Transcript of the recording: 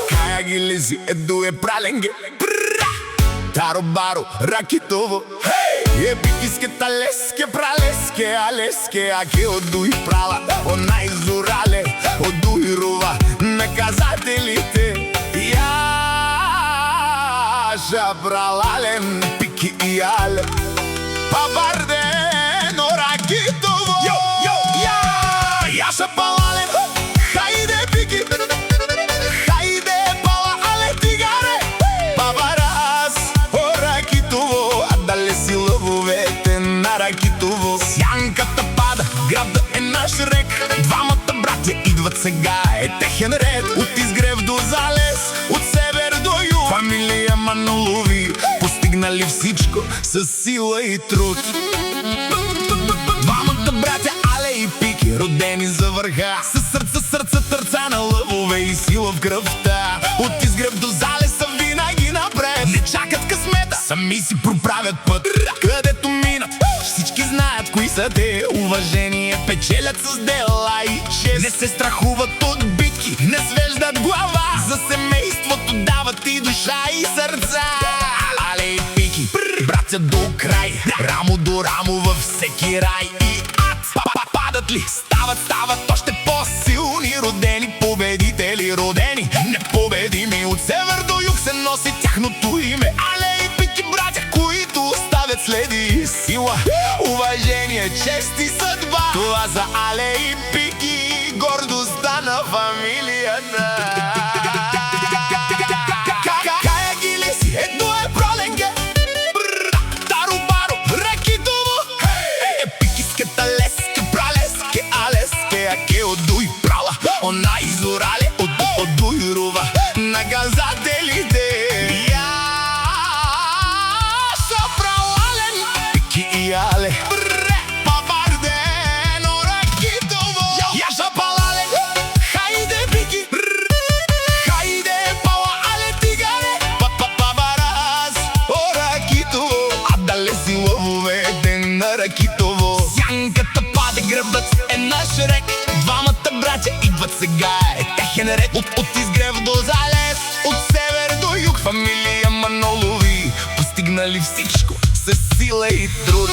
Кая ги лези, едуе праленге Таро баро, ракитово Ебикиске талеске, пралеске, алеске Аке одуи прала, она изурале Одуи рува, наказателите Яша пралален, пики и але Пабардено, ракитово Яша палален, хайде пики Хайде пала, але тигаре Пабарас, о ракитово Адале си лъвовете на ракитово Сянката пада, града е наш рек Двамата братя идват сега, е техен ред От Изгрев до Залез, от север до юг Фамилия Манолови, постигнали всичко с сила и труд Двамата братя Але и Пики, родени за върха Със сърца търца на лъвове и сила в кръвта От Изгрев до Залез са винаги напред Не чакат късмета, сами си проправят път Където минат, всички знаят кои са те Уважение печелят с дела и чест Не се страхуват от битки, не свеждат глава За семейството дават и душа и сърца Але и Пики, братя до край Рамо до рамо във всеки рай и ад Падат ли, стават още по-силни Родени победители, родени непобедими От север до юг се носи тяхното име Але и Пики братя, които оставят следи Сила, уважение, чест и съдба Това за Але и Пики, гордостта на фамилията Кая ги леси, едно е проленге Таро баро, ракитово Епикиске талеске, пралеске, алеске Аке одуи прала, она изурале Одуи рува, наказателите Яша пралален, Пики и Але Пабардено, ракитово Яша палален, хайде Пики Хайде пала, Але тигаре Пабарас, о ракитово Адале си лъвовете на ракитово Сянката пада, гръбът е наш рек Двамата братя идват сега, е техен ред От Изгрев до Залез, от север до юг Фамилия Манолови, постигнали всичко с сила и труд